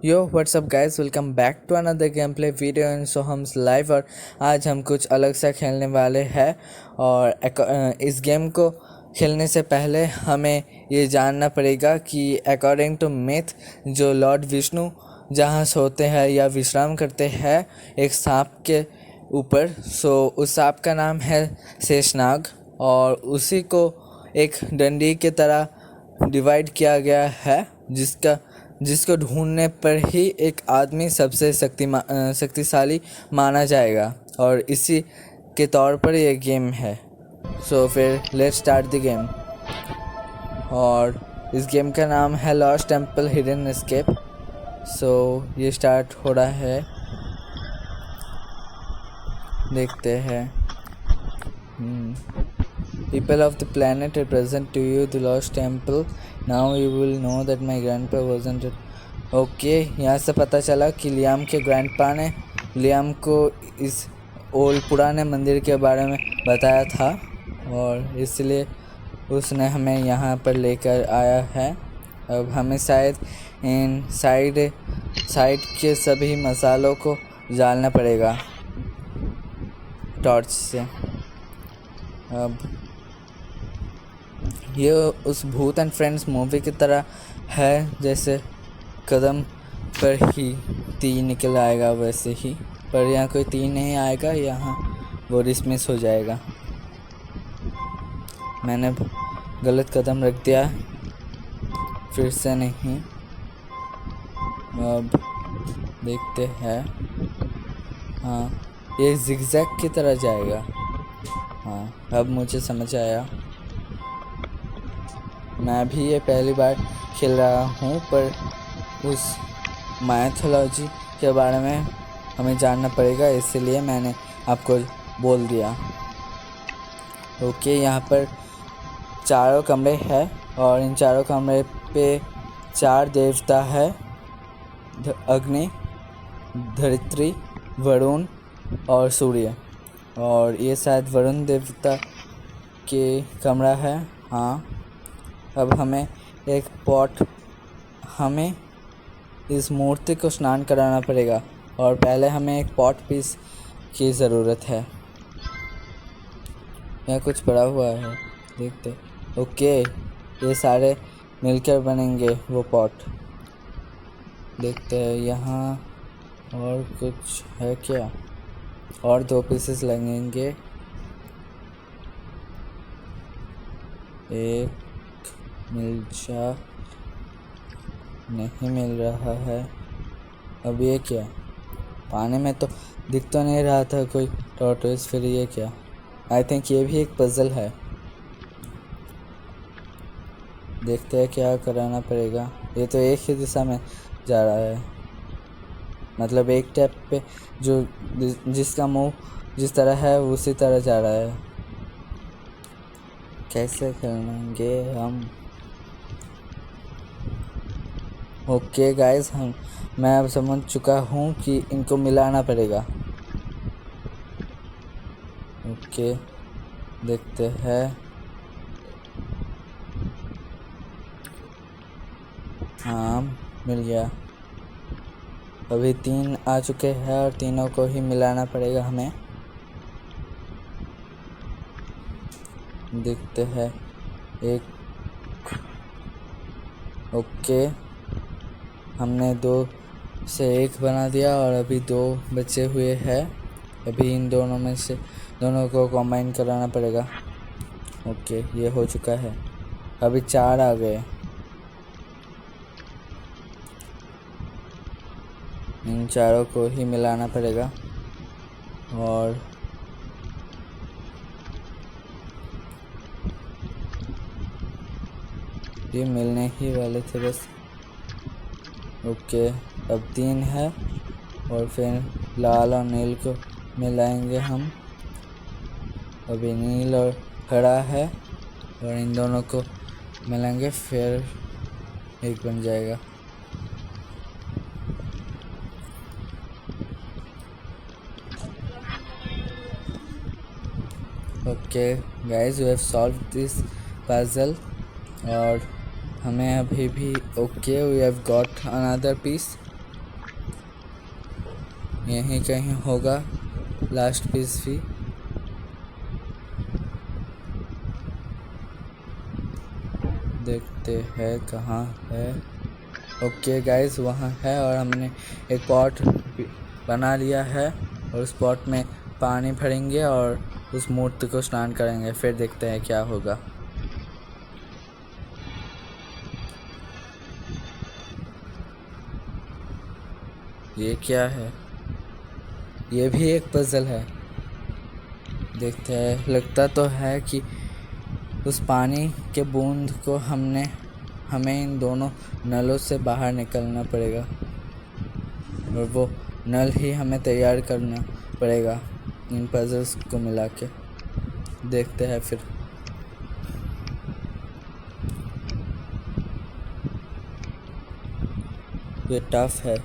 Yo what's up guys, welcome back to another game play video in Soham's live. और आज हम कुछ अलग सा खेलने वाले हैं। और इस गेम को खेलने से पहले हमें ये जानना पड़ेगा कि अकॉर्डिंग टू मिथ जो लॉर्ड विष्णु जहाँ सोते हैं या विश्राम करते हैं एक सांप के ऊपर, सो उस सांप का नाम है शेषनाग। और उसी को एक डंडी की तरह डिवाइड किया गया है जिसको ढूंढने पर ही एक आदमी सबसे शक्तिशाली माना जाएगा। और इसी के तौर पर यह गेम है। सो फिर लेट्स स्टार्ट द गेम। और इस गेम का नाम है लॉस्ट टेम्पल हिडन एस्केप। सो ये स्टार्ट हो रहा है, देखते हैं। People of the planet represent to you the lost temple. Now you will know that my grandpa wasn't it. Okay, यहाँ से पता चला कि लियाम के ग्रैंडपा ने लियाम को इस पुराने मंदिर के बारे में बताया था और इसलिए उसने हमें यहाँ पर लेकर आया है। अब हमें शायद इन साइड के सभी मसालों को डालना पड़ेगा टॉर्च से। अब ये उस भूत एंड फ्रेंड्स मूवी की तरह है, जैसे कदम पर ही तीर निकल आएगा वैसे ही, पर यहाँ कोई तीर नहीं आएगा, यहाँ वो डिसमिस हो जाएगा। मैंने गलत कदम रख दिया, फिर से नहीं। अब देखते हैं। हाँ, ये जिगजैग की तरह जाएगा। हाँ, अब मुझे समझ आया। मैं भी ये पहली बार खेल रहा हूँ, पर उस माइथोलॉजी के बारे में हमें जानना पड़ेगा, इसलिए मैंने आपको बोल दिया। ओके, यहाँ पर चारों कमरे हैं और इन चारों कमरे पे 4 देवता है, अग्नि, धरित्री, वरुण और सूर्य। और ये शायद वरुण देवता के कमरा है। हाँ, अब हमें इस मूर्ति को स्नान कराना पड़ेगा और पहले हमें एक पॉट पीस की ज़रूरत है। यहाँ कुछ पड़ा हुआ है, देखते। ओके, ये सारे मिलकर बनेंगे वो पॉट। देखते हैं यहाँ और कुछ है क्या। और 2 पीसेस लगेंगे। एक नहीं मिल रहा है। अब ये क्या, पानी में तो दिख तो नहीं रहा था कोई टॉर्टोइस, फिर ये क्या। आई थिंक ये भी एक पजल है। देखते हैं क्या कराना पड़ेगा। ये तो एक ही दिशा में जा रहा है, मतलब एक टैप पे जो जिसका मुंह जिस तरह है उसी तरह जा रहा है। कैसे करेंगे हम। ओके गाइस, मैं अब समझ चुका हूँ कि इनको मिलाना पड़ेगा। ओके, देखते हैं। हाँ, मिल गया। अभी 3 आ चुके हैं और तीनों को ही मिलाना पड़ेगा हमें। देखते हैं। एक ओके, हमने 2 से 1 बना दिया और अभी 2 बचे हुए हैं। अभी इन दोनों में से दोनों को कंबाइन कराना पड़ेगा। ओके, ये हो चुका है। अभी 4 आ गए। इन चारों को ही मिलाना पड़ेगा और ये मिलने ही वाले थे बस। ओके, अब 3 है और फिर लाल और नील को मिलाएंगे हम। अभी नील और हरा है और इन दोनों को मिलाएंगे, फिर एक बन जाएगा। Okay guys, we have solve this puzzle और हमें अभी भी okay, we have got another piece. यहीं कहीं होगा लास्ट पीस भी। देखते हैं कहाँ है। ओके गाइस, वहाँ है और हमने एक पॉट बना लिया है और उस पॉट में पानी भरेंगे और उस मूर्ति को स्नान करेंगे, फिर देखते हैं क्या होगा। ये क्या है? ये भी एक पजल है। देखते हैं, लगता तो है कि उस पानी के बूंद को हमें इन दोनों नलों से बाहर निकलना पड़ेगा और वो नल ही हमें तैयार करना पड़ेगा इन पजल्स को मिला के। देखते हैं फिर। ये टफ है।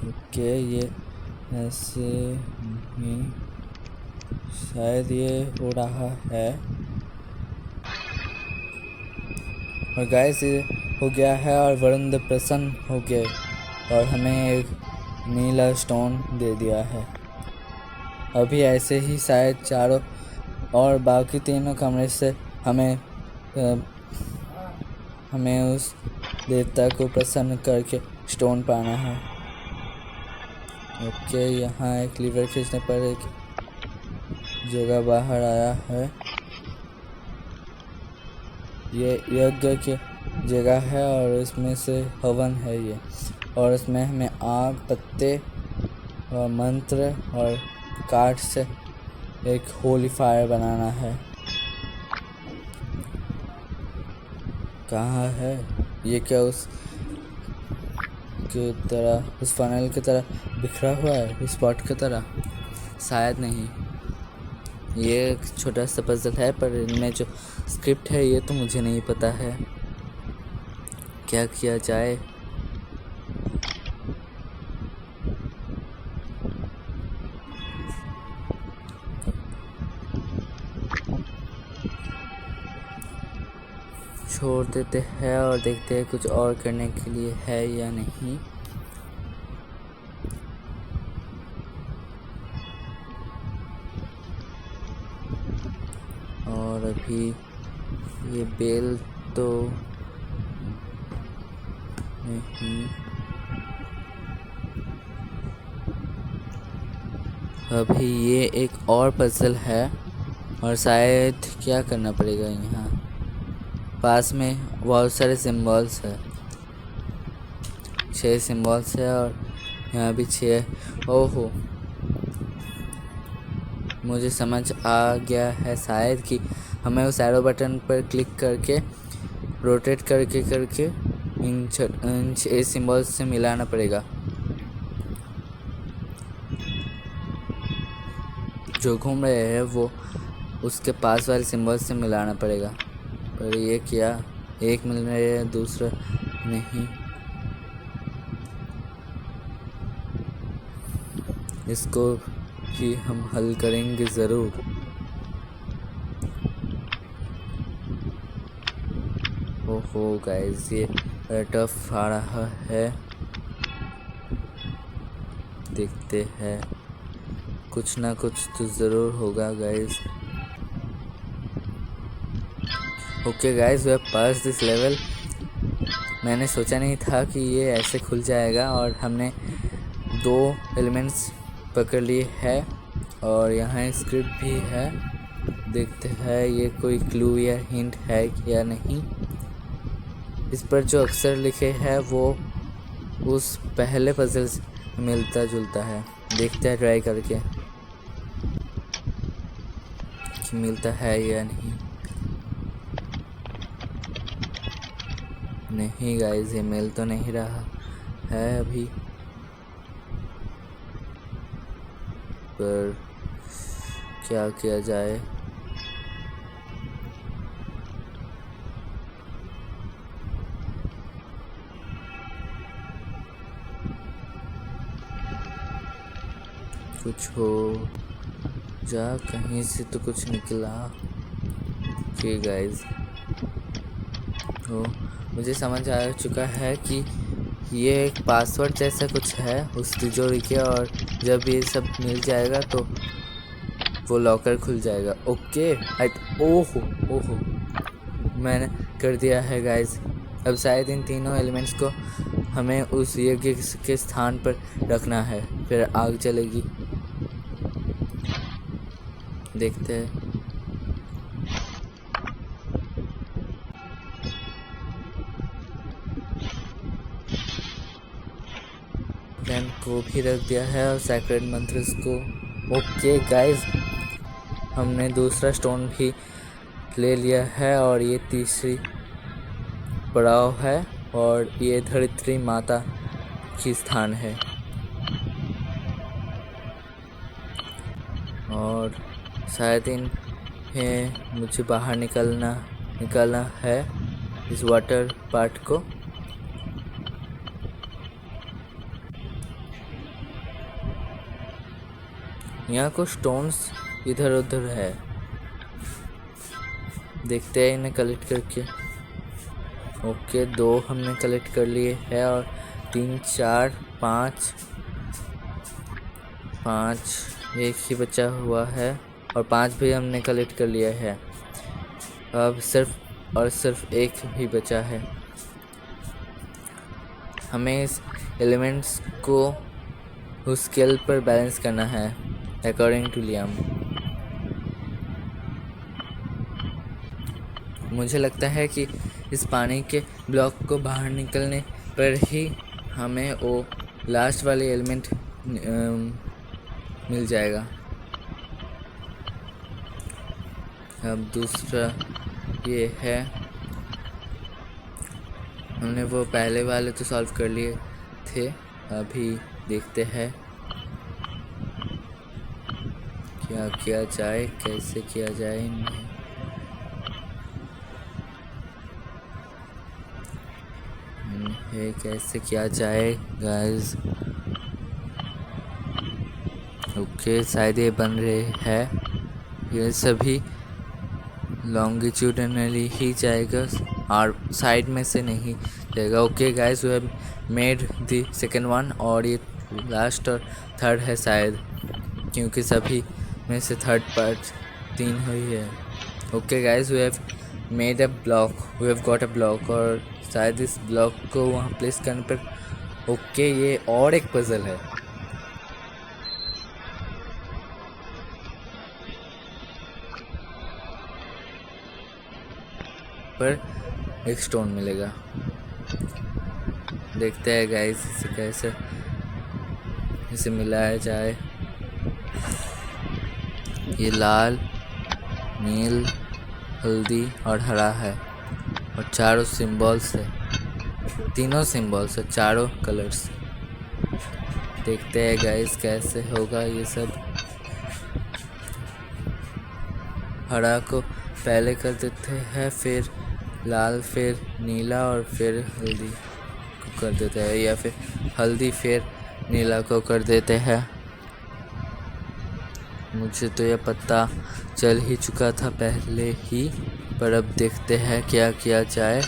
ओके, ये ऐसे नहीं, शायद ये हो रहा है। और गाइस, ये हो गया है और वरुण देव प्रसन्न हो गए और हमें एक नीला स्टोन दे दिया है। अभी ऐसे ही शायद चारों और बाकी तीनों कमरे से हमें उस देवता को प्रसन्न करके स्टोन पाना है। ओके, यहाँ एक लीवर खींचने पर एक जगह बाहर आया है। ये यज्ञ की जगह है और इसमें से हवन है ये, और इसमें हमें आग, पत्ते और मंत्र और काठ से एक होली फायर बनाना है। कहाँ है ये? क्या उस की तरह, उस फनल की तरह बिखरा हुआ है, उस पॉट की तरह? शायद नहीं। ये एक छोटा सा पजल है, पर इनमें जो स्क्रिप्ट है ये तो मुझे नहीं पता है। क्या किया जाए? छोड़ देते हैं और देखते हैं कुछ और करने के लिए है या नहीं। और अभी ये बेल तो नहीं। अभी ये एक और पजल है और शायद क्या करना पड़ेगा। यहाँ पास में बहुत सारे सिंबल्स है, 6 सिंबल्स है और यहाँ भी 6। ओहो, मुझे समझ आ गया है शायद कि हमें उस एरो बटन पर क्लिक करके रोटेट करके इन 6 सिंबल्स से मिलाना पड़ेगा। जो घूम रहे हैं वो उसके पास वाले सिंबल्स से मिलाना पड़ेगा। पर ये क्या, एक मिल रहा है दूसरा नहीं। इसको भी हम हल करेंगे ज़रूर। ओहो गाइस, ये टफ आ रहा है। देखते हैं, कुछ ना कुछ तो ज़रूर होगा guys. Okay guys, we have pass this level. मैंने सोचा नहीं था कि ये ऐसे खुल जाएगा और हमने 2 एलिमेंट्स पकड़ लिए है और यहाँ स्क्रिप्ट भी है। देखते हैं ये कोई क्लू या हिंट है या नहीं। इस पर जो अक्षर लिखे हैं वो उस पहले पजल से मिलता जुलता है। देखते हैं ट्राई करके कि मिलता है या नहीं। नहीं गाइस, ये मिल तो नहीं रहा है अभी, पर क्या किया जाए। कुछ हो जा, कहीं से तो कुछ निकला। ओके गाइस, तो मुझे समझ आ चुका है कि ये एक पासवर्ड जैसा कुछ है उस तिजोरी के, और जब ये सब मिल जाएगा तो वो लॉकर खुल जाएगा। ओके ओहो ओहो, मैंने कर दिया है गाइस। अब शायद इन तीनों एलिमेंट्स को हमें उस यज्ञ के स्थान पर रखना है, फिर आग चलेगी। देखते हैं। प्लान को भी रख दिया है और सैक्रेड मंत्रस को। ओके गाइस, हमने दूसरा स्टोन भी ले लिया है और ये तीसरी पड़ाव है, और ये धरित्री माता की स्थान है। और शायद इन्हें मुझे बाहर निकालना है इस वाटर पार्ट को। यहाँ कुछ स्टोन्स इधर उधर है, देखते हैं इन्हें कलेक्ट करके। ओके, 2 हमने कलेक्ट कर लिए है, और 3 4 5 एक ही बचा हुआ है, और 5 भी हमने कलेक्ट कर लिया है। अब सिर्फ एक भी बचा है। हमें इस एलिमेंट्स को उस स्केल पर बैलेंस करना है अकॉर्डिंग टू लियाम। मुझे लगता है कि इस पानी के ब्लॉक को बाहर निकलने पर ही हमें वो लास्ट वाले एलिमेंट मिल जाएगा। अब दूसरा ये है, हमने वो पहले वाले तो सॉल्व कर लिए थे। अभी देखते हैं क्या किया जाए, कैसे किया जाए इन्हें। कैसे किया जाए गाइस। ओके, शायद ये बन रहे हैं। ये सभी लॉन्गिट्यूडनली ही जाएगा और साइड में से नहीं जाएगा। Okay guys, we have made the second one, और ये लास्ट और थर्ड है शायद, क्योंकि सभी में से थर्ड पार्ट 3 हुई है। Okay guys, we have made a block, we have got a block, और शायद इस ब्लॉक को वहाँ प्लेस करने पर ओके ये और एक पजल है। पर एक स्टोन मिलेगा। देखते हैं गाइस इसे कैसे इसे मिलाया जाए। ये लाल, नील, हल्दी और हरा है, और चारों सिंबल्स है, तीनों सिंबल्स है, चारों कलर्स। देखते हैं गाइस कैसे होगा ये सब। हरा को पहले कर देते हैं, फिर लाल, फिर नीला, और फिर हल्दी को कर देते हैं, या फिर हल्दी फिर नीला को कर देते हैं। मुझे तो यह पता चल ही चुका था पहले ही, पर अब देखते हैं क्या किया जाए।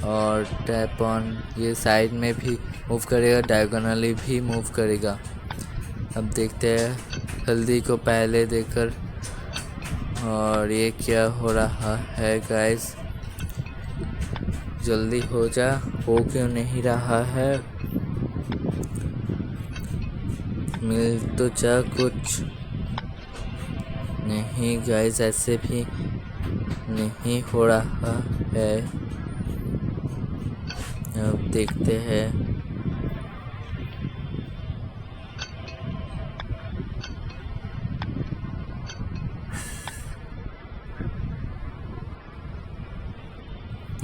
और टैप ऑन, ये साइड में भी मूव करेगा, डायगोनली भी मूव करेगा। अब देखते हैं हल्दी को पहले देकर, और ये क्या हो रहा है गाइस। जल्दी हो जा, हो क्यों नहीं रहा है। मिल तो जा कुछ। नहीं गाइस, ऐसे भी नहीं हो रहा है। अब देखते हैं।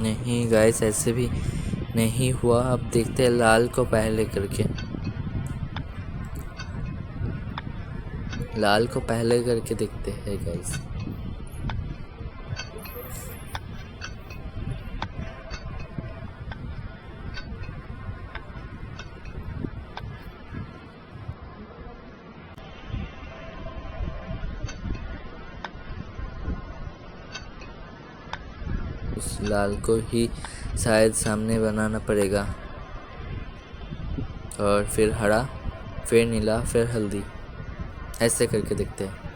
नहीं गाइस, ऐसे भी नहीं हुआ। अब देखते हैं लाल को पहले करके, लाल को पहले करके देखते हैं गाइस। उस लाल को ही शायद सामने बनाना पड़ेगा, और फिर हरा, फिर नीला, फिर हल्दी, ऐसे करके देखते हैं।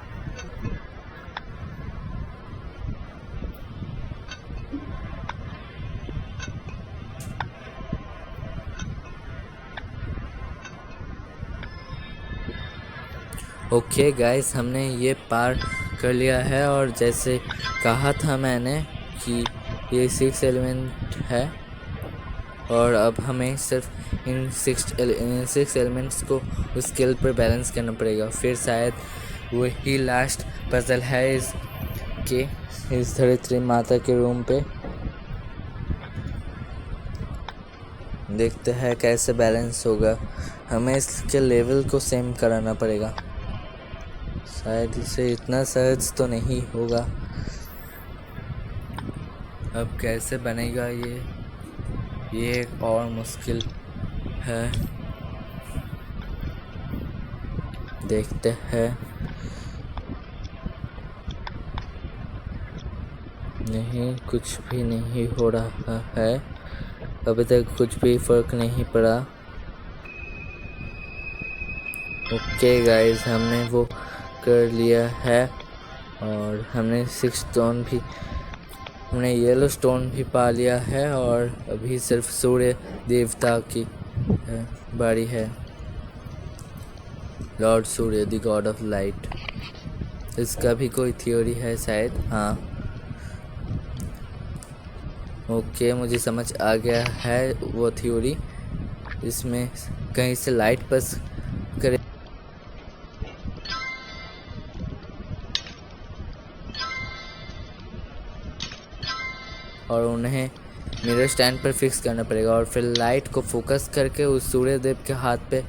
ओके गाइस, हमने ये पार कर लिया है, और जैसे कहा था मैंने कि ये 6 एलिमेंट है, और अब हमें सिर्फ इन 6 एलिमेंट्स को उस स्केल पर बैलेंस करना पड़ेगा। फिर शायद वही लास्ट पजल है इस धरित्री माता के रूम पे। देखते हैं कैसे बैलेंस होगा। हमें इसके लेवल को सेम कराना पड़ेगा। शायद इसे इतना सहज तो नहीं होगा। अब कैसे बनेगा ये एक और मुश्किल है। देखते हैं। नहीं, कुछ भी नहीं हो रहा है। अभी तक कुछ भी फर्क नहीं पड़ा। ओके गाइस, हमने वो कर लिया है, और हमने 6 स्टोन भी, हमने येलो स्टोन भी पा लिया है, और अभी सिर्फ सूर्य देवता की बारी है। Lord Surya, the God of light. इसका भी कोई थ्योरी है शायद। हाँ, ओके, मुझे समझ आ गया है वो थ्योरी। इसमें कहीं से लाइट पास करे, और उन्हें मिरर स्टैंड पर फिक्स करना पड़ेगा, और फिर लाइट को फोकस करके उस सूर्य देव के हाथ पे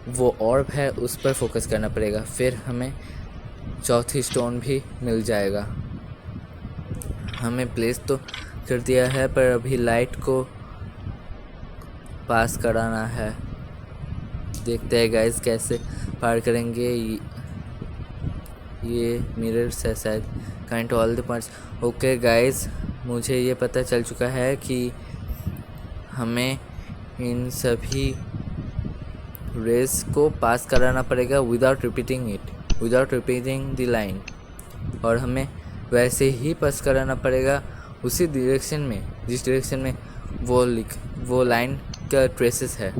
वो ऑर्ब है उस पर फोकस करना पड़ेगा। फिर हमें चौथी स्टोन भी मिल जाएगा। हमें प्लेस तो कर दिया है, पर अभी लाइट को पास कराना है। देखते हैं गाइस कैसे पार करेंगे। ये मिरर्स है शायद, kind all the points. Okay guys, मुझे ये पता चल चुका है कि हमें इन सभी रेस को पास कराना पड़ेगा विदाउट रिपीटिंग द लाइन, और हमें वैसे ही पास कराना पड़ेगा उसी डायरेक्शन में जिस डायरेक्शन में वो लाइन का ट्रेसेस है।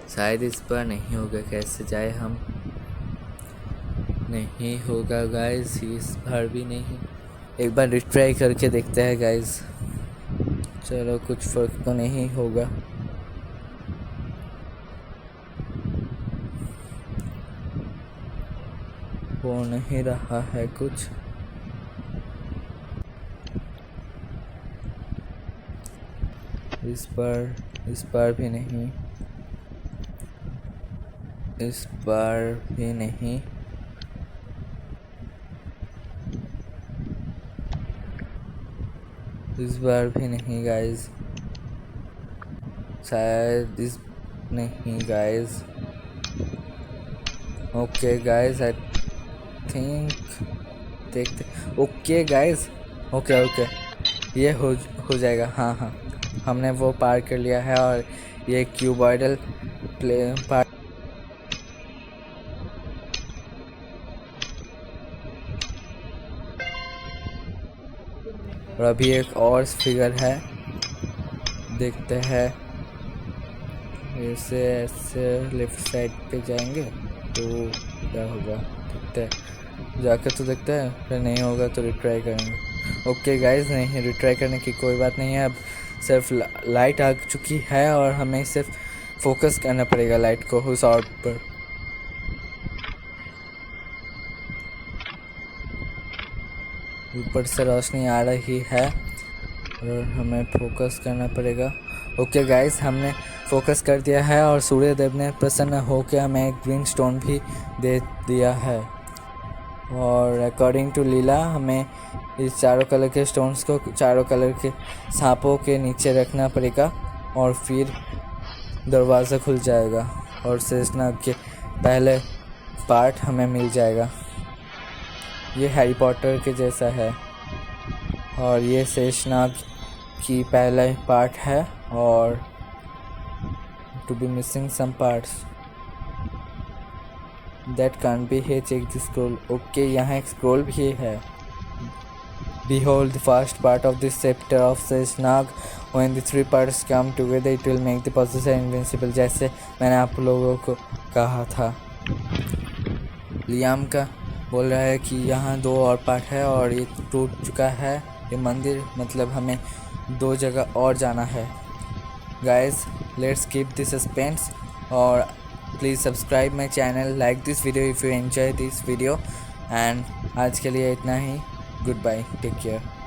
शायद इस बार नहीं होगा। कैसे जाए हम? नहीं होगा गाइस, इस बार भी नहीं। एक बार रिट्राई करके देखते हैं गाइस। चलो, कुछ फर्क तो नहीं होगा। हो नहीं रहा है कुछ। इस बार भी नहीं। इस बार भी नहीं। इस बार भी नहीं गाइस। शायद नहीं guys. Okay guys, I think देखते। ओके गाइस, ओके ये हो जाएगा। हाँ, हमने वो पार कर लिया है, और ये क्यूबॉइडल प्ले पार। और अभी एक और फिगर है, देखते हैं। ऐसे लेफ्ट साइड पे जाएंगे तो क्या होगा, देखते हैं। जाकर तो देखते हैं, फिर नहीं होगा तो रिट्राई करेंगे। ओके गाइस, नहीं, रिट्राई करने की कोई बात नहीं है। अब सिर्फ लाइट आ चुकी है, और हमें सिर्फ फोकस करना पड़ेगा लाइट को उस ऑर्ब पर। ऊपर से रोशनी आ रही है, और हमें फोकस करना पड़ेगा। ओके गाइस, हमने फोकस कर दिया है, और सूर्य देव ने प्रसन्न होकर हमें एक ग्रीन स्टोन भी दे दिया है। और अकॉर्डिंग टू लीला, हमें इस चारों कलर के स्टोन्स को चारों कलर के सांपों के नीचे रखना पड़ेगा, और फिर दरवाज़ा खुल जाएगा, और शेषनाग के पहले पार्ट हमें मिल जाएगा। ये हैरी पॉटर के जैसा है। और ये शेषनाग की पहला पार्ट है और to be missing some parts that can't be here. Check the scroll. Okay, यहाँ एक scroll भी है. Behold the first part of this chapter of Sheshnag. When the three parts come together, it will make the possessor invincible. जैसे मैंने आप लोगों को कहा था. लियाम का बोल रहा है कि यहाँ 2 और पार्ट है और ये टूट चुका है ये मंदिर, मतलब हमें 2 जगह और जाना है. Guys, let's keep the suspense or please subscribe my channel, like this video if you enjoy this video, and आज के लिए इतना ही. Goodbye, take care.